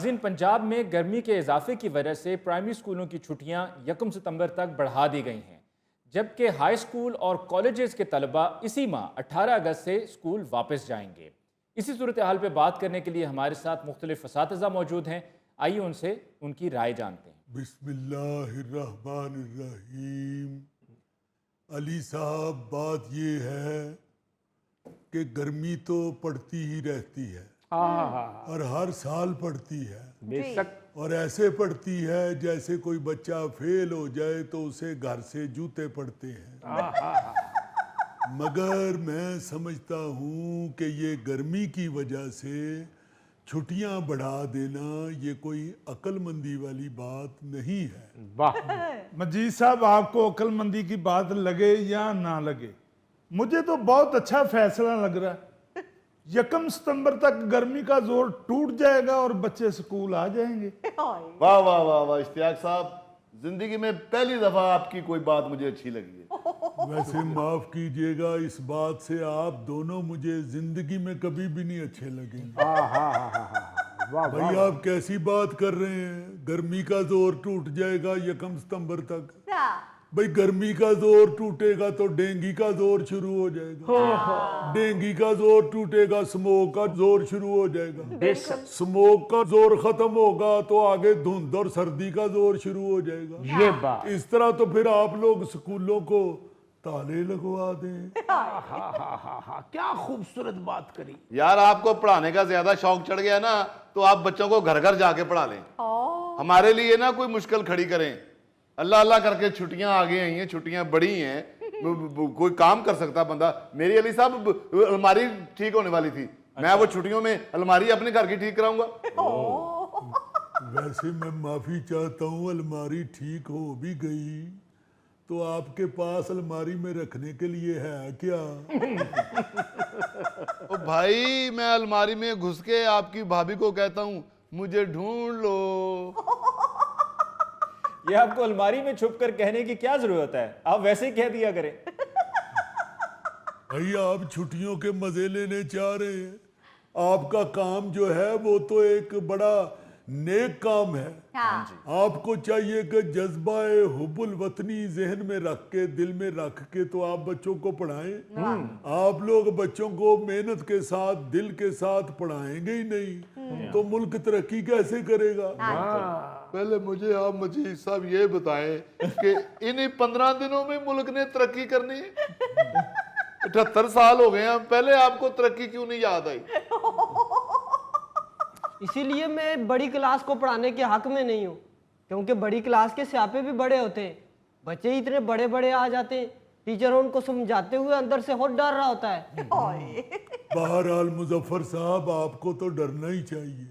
नाज़रीन, पंजाब में गर्मी के इजाफे की वजह से प्राइमरी स्कूलों की छुट्टियां 1 सितंबर तक बढ़ा दी गई हैं, जबकि हाई स्कूल और कॉलेजेस के तलबा इसी माह 18 अगस्त से स्कूल वापस जाएंगे। इसी सूरत हाल पर बात करने के लिए हमारे साथ मुख्तलिफ असातिज़ा मौजूद हैं। आइए उनसे उनकी राय जानते हैं। बिस्मिल्लाहिर्रहमानिर्रहीम। अली साहब, बात ये है कि गर्मी तो पड़ती ही रहती है और हर साल पड़ती है, बेशक, और ऐसे पड़ती है जैसे कोई बच्चा फेल हो जाए तो उसे घर से जूते पड़ते हैं। मगर मैं समझता हूँ कि ये गर्मी की वजह से छुट्टियां बढ़ा देना ये कोई अक्लमंदी वाली बात नहीं है। वाह। मजीद साहब, आपको अक्लमंदी की बात लगे या ना लगे, मुझे तो बहुत अच्छा फैसला लग रहा है। 1 सितंबर तक गर्मी का जोर टूट जाएगा और बच्चे स्कूल आ जाएंगे। वाह वाह वाह वाह इश्तियाक साहब, जिंदगी में पहली दफा आपकी कोई बात मुझे अच्छी लगी है। वैसे माफ कीजिएगा, इस बात से आप दोनों मुझे जिंदगी में कभी भी नहीं अच्छे लगेंगे। भाई, आप कैसी बात कर रहे हैं? गर्मी का जोर टूट जाएगा 1 सितंबर तक? भाई, गर्मी का जोर टूटेगा तो डेंगू का जोर शुरू हो जाएगा। डेंगू का जोर टूटेगा, स्मोक का जोर शुरू हो जाएगा। स्मोक का जोर खत्म होगा तो आगे धुंध और सर्दी का जोर शुरू हो जाएगा। ये बात, इस तरह तो फिर आप लोग स्कूलों को ताले लगवा दें। क्या खूबसूरत बात करी। यार, आपको पढ़ाने का ज्यादा शौक चढ़ गया ना, तो आप बच्चों को घर घर जाके पढ़ा लें। हमारे लिए ना कोई मुश्किल खड़ी करें। अल्लाह अल्लाह करके छुट्टियां आगे आई हैं, छुट्टियां बड़ी हैं, कोई काम कर सकता बंदा। मेरी अली साहब अलमारी ठीक होने वाली थी, मैं वो छुट्टियों में अलमारी अपने घर की ठीक कराऊंगा। वैसे मैं माफी चाहता हूँ, अलमारी ठीक हो भी गई तो आपके पास अलमारी में रखने के लिए है क्या? ओ भाई, मैं अलमारी में घुस के आपकी भाभी को कहता हूँ मुझे ढूंढ लो। ये आपको अलमारी में छुप कर कहने की क्या जरूरत है, आप वैसे ही कह दिया करें। भाई, आप छुट्टियों के मजे लेने चाह रहे हैं। आपका काम जो है वो तो एक बड़ा नेक काम है। आपको चाहिए कि जज्बाए हुब्बुल वतनी जहन में रख के, दिल में रख के तो आप बच्चों को पढ़ाएं। आप लोग बच्चों को मेहनत के साथ, दिल के साथ पढ़ाएंगे ही नहीं तो मुल्क तरक्की कैसे करेगा? पहले मुझे आप मजीद साहब ये बताएं कि इन 15 दिनों में मुल्क ने तरक्की करनी है। 78 साल हो गए हैं, पहले आपको तरक्की क्यों नहीं याद आई? इसीलिए मैं बड़ी क्लास को पढ़ाने के हक में नहीं हूँ, क्योंकि बड़ी क्लास के स्यापे भी बड़े होते हैं। बच्चे इतने बड़े बड़े आ जाते हैं, टीचर उनको समझाते हुए अंदर से होश डर रहा होता है। बहरहाल मुजफ्फर साहब, आपको तो डरना ही चाहिए,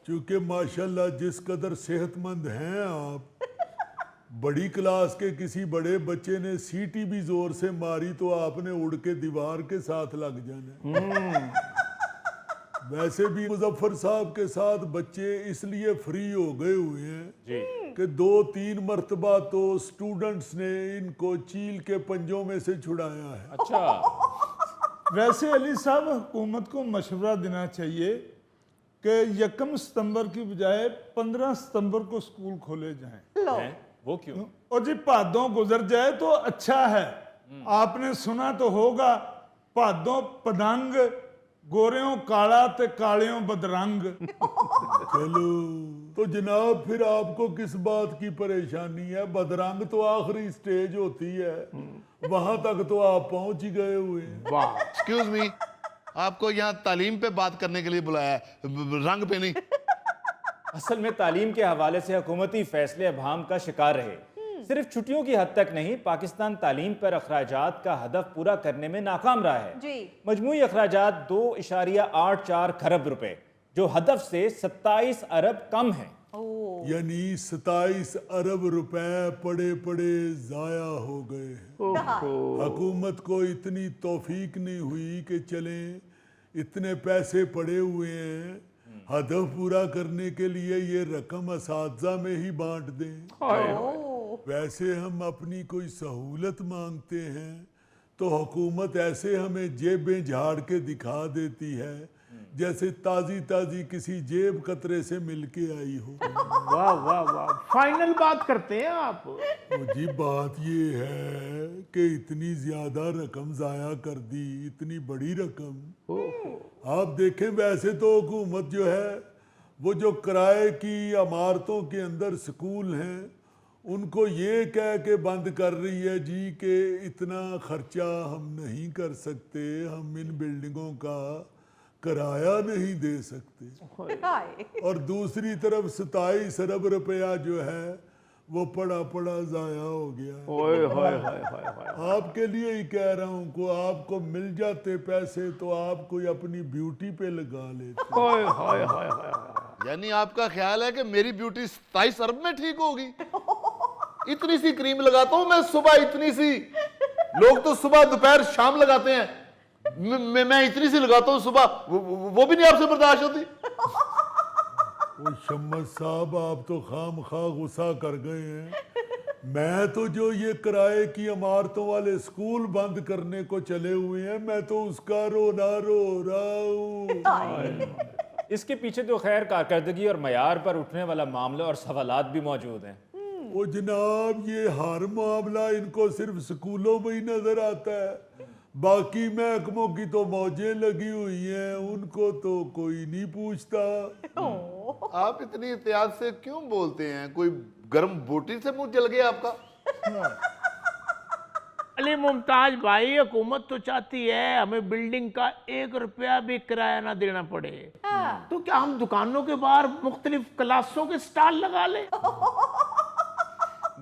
क्योंकि माशाल्लाह जिस कदर सेहतमंद हैं आप। बड़ी क्लास के किसी बड़े बच्चे ने सीटी भी जोर से मारी तो आपने उड़ के दीवार के साथ लग जाना। वैसे भी मुजफ्फर साहब के साथ बच्चे इसलिए फ्री हो गए हुए हैं कि 2-3 मरतबा तो स्टूडेंट्स ने इनको चील के पंजों में से छुड़ाया है। अच्छा, वैसे अली साहब, हुकूमत को मशवरा देना चाहिए कि 1 सितंबर की बजाय 15 सितंबर को स्कूल खोले जाएं। वो क्यों? और जी भादों गुजर जाए तो अच्छा है। आपने सुना तो होगा, भादों पतंग, गोरियों काला ते कालियों बदरंग। चलो तो जनाब, फिर आपको किस बात की परेशानी है? बदरंग तो आखिरी स्टेज होती है, वहां तक तो आप पहुंच ही गए हुए हैं। वाह, एक्सक्यूज मी, आपको यहाँ तालीम पे बात करने के लिए बुलाया है, रंग पे नहीं। असल में तालीम के हवाले से हुकूमती फैसले अभाम का शिकार रहे। सिर्फ छुट्टियों की हद तक नहीं, पाकिस्तान तालीम पर अखराजात का हदफ पूरा करने में नाकाम रहा है। मजमूई अखराजात 2.84 खरब रुपए, जो हदफ से 27 अरब कम है। यानी 27 अरब रुपए पड़े पड़े जाया हो गए। हुकूमत को इतनी तौफीक नहीं हुई कि चले इतने पैसे पड़े हुए हैं, हदफ पूरा करने के लिए ये रकम असातिज़ा में ही बांट दें। वैसे हम अपनी कोई सहूलत मांगते हैं तो हुकूमत ऐसे हमें जेबें झाड़ के दिखा देती है जैसे ताजी ताजी किसी जेब कतरे से मिलके आई हो। वाह वाह वाह, फाइनल बात करते हैं आप। जी बात ये है कि इतनी ज्यादा रकम जाया कर दी, इतनी बड़ी रकम। आप देखें वैसे तो हुकूमत जो है वो जो किराए की इमारतों के अंदर स्कूल हैं उनको ये कह के बंद कर रही है जी कि इतना खर्चा हम नहीं कर सकते, हम इन बिल्डिंगों का किराया नहीं दे सकते। और दूसरी तरफ 27 अरब रुपया जो है वो पड़ा पड़ा जाया हो गया। ओए होए होए होए होए। आपके लिए ही कह रहा हूँ को आपको मिल जाते पैसे तो आप कोई अपनी ब्यूटी पे लगा लेते। ओए होए होए होए। यानी आपका ख्याल है कि मेरी ब्यूटी 27 अरब में ठीक होगी? इतनी सी क्रीम लगाता हूं मैं सुबह, इतनी सी। लोग तो सुबह दोपहर शाम लगाते हैं, मैं इतनी सी लगाता हूं सुबह, वो भी नहीं आपसे बर्दाश्त होती। वो शम्मद साहब आप तो खामखा गुस्सा कर गए हैं। मैं तो जो ये किराए की इमारतों वाले स्कूल बंद करने को चले हुए हैं मैं तो उसका रोना रो रहा हूँ। इसके पीछे तो खैर कारकर्दगी और मयार पर उठने वाला मामला और सवालात भी मौजूद हैं। वो जनाब ये हर मामला इनको सिर्फ स्कूलों में ही नजर आता है, बाकी महकमों की तो मौजें लगी हुई हैं, उनको तो कोई नहीं पूछता। आप इतनी एहतियात से क्यों बोलते हैं? कोई गर्म बोटी से मुंह जल गया आपका? अली मुमताज भाई, हुकूमत तो चाहती है हमें बिल्डिंग का 1 रुपया भी किराया ना देना पड़े। तो क्या हम दुकानों के बाहर मुख्तलिफ क्लासों के स्टॉल लगा लें?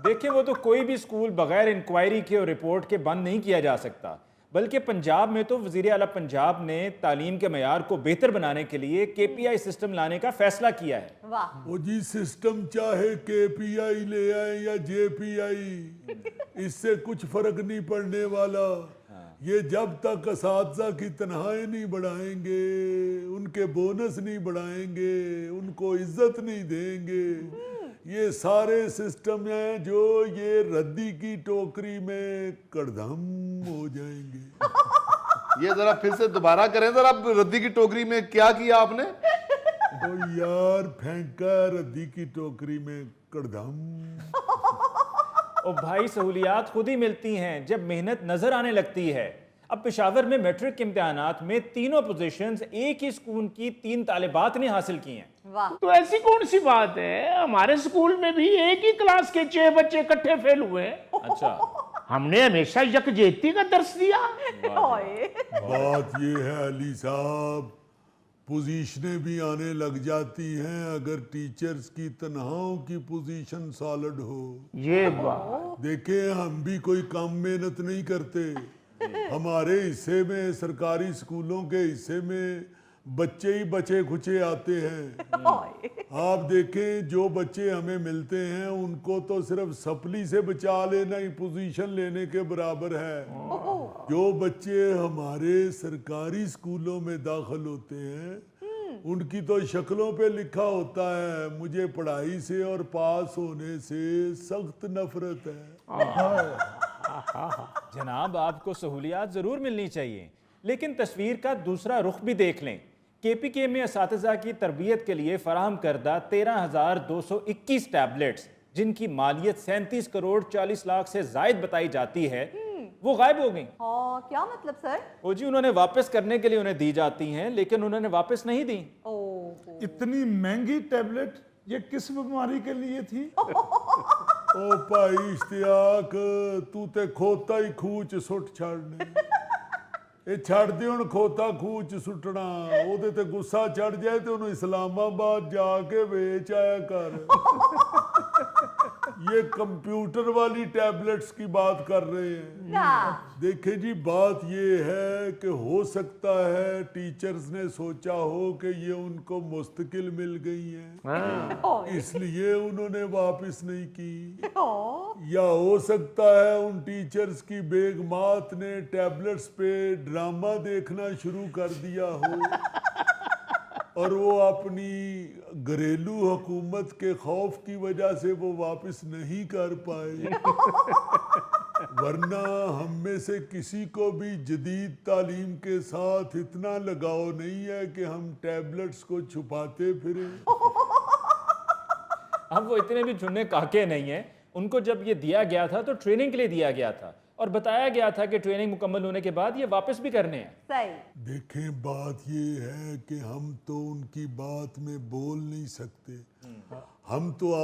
देखिए वो तो कोई भी स्कूल बगैर इंक्वायरी के और रिपोर्ट के बंद नहीं किया जा सकता, बल्कि पंजाब में तो वज़ीर आला पंजाब ने तालीम के मयार को बेहतर बनाने के लिए KPI सिस्टम लाने का फैसला किया है। वो जी सिस्टम चाहे KPI ले आए या JPI इससे कुछ फर्क नहीं पड़ने वाला। ये जब तक असातिज़ा की तनख्वाहें नहीं बढ़ाएंगे, उनके बोनस नहीं बढ़ाएंगे, उनको इज्जत नहीं देंगे, ये सारे सिस्टम हैं जो ये रद्दी की टोकरी में कड़धम हो जाएंगे। ये जरा फिर से दोबारा करें जरा, रद्दी की टोकरी में क्या किया आपने? तो यार फेंका रद्दी की टोकरी में कड़धम। और भाई सहूलियात खुद ही मिलती हैं जब मेहनत नजर आने लगती है। अब पेशावर में मैट्रिक के इम्तिहानात में तीनों पोजीशंस एक ही स्कूल की 3 तालिबात ने हासिल की हैं। तो ऐसी कौन सी बात है, हमारे स्कूल में भी एक ही क्लास के 6 बच्चे इकट्ठे फेल हुए। अच्छा, हमने हमेशा यकजहती का दर्स दिया। बात ये है अली साहब, पोजीशनें भी आने लग जाती हैं अगर टीचर्स की तनख्वाहों की पोजीशन सॉलिड हो। ये बात देखें हम भी कोई कम मेहनत नहीं करते, हमारे हिस्से में सरकारी स्कूलों के हिस्से में बच्चे ही बचे खुचे आते हैं। आप देखें जो बच्चे हमें मिलते हैं उनको तो सिर्फ सप्ली से बचा लेना ही पोजीशन लेने के बराबर है। जो बच्चे हमारे सरकारी स्कूलों में दाखिल होते हैं उनकी तो शक्लों पे लिखा होता है मुझे पढ़ाई से और पास होने से सख्त नफरत है। जनाब आपको सहूलियात ज़रूर मिलनी चाहिए, लेकिन तस्वीर का दूसरा रुख भी देख लें। KPK में असातिज़ा की तरबियत के लिए फराहम करदा 13,221 टैबलेट्स जिनकी मालियत 37 करोड़ 40 लाख से जायद बताई जाती है वो गायब हो गई। क्या मतलब सर? ओ जी, उन्होंने वापस करने के लिए उन्हें दी जाती हैं लेकिन उन्होंने वापस नहीं दी। इतनी महंगी टैबलेट ये किस बीमारी के लिए थी? ओ भाई इश्तियाक तू ते खोता ही खूच सुट छड़ने, ਇਹ ਛੱਡ ਦੇ ਹੁਣ ਖੋਤਾ ਖੂਚ ਸੁੱਟਣਾ, ਉਹਦੇ ਤੇ ਗੁੱਸਾ ਚੜ ਜਾਏ ਤੇ ਉਹਨੂੰ इस्लामाबाद जाके बेच आया कर। ये कंप्यूटर वाली टैबलेट्स की बात कर रहे हैं। देखिए जी बात ये है कि हो सकता है टीचर्स ने सोचा हो कि ये उनको मुस्तकिल मिल गई है इसलिए उन्होंने वापस नहीं की, या हो सकता है उन टीचर्स की बेगमात ने टैबलेट्स पे ड्रामा देखना शुरू कर दिया हो और वो अपनी घरेलू हुकूमत के खौफ की वजह से वो वापस नहीं कर पाए। वरना हम में से किसी को भी जदीद तालीम के साथ इतना लगाव नहीं है कि हम टैबलेट्स को छुपाते फिरें। अब वो इतने भी चुन्ने काके नहीं हैं। उनको जब ये दिया गया था तो ट्रेनिंग के लिए दिया गया था और बताया गया था कि ट्रेनिंग मुकम्मल होने के बाद ये वापस भी करने हैं। सही। देखें, बात ये है कि हम तो उनकी बात में बोल नहीं सकते, हम तो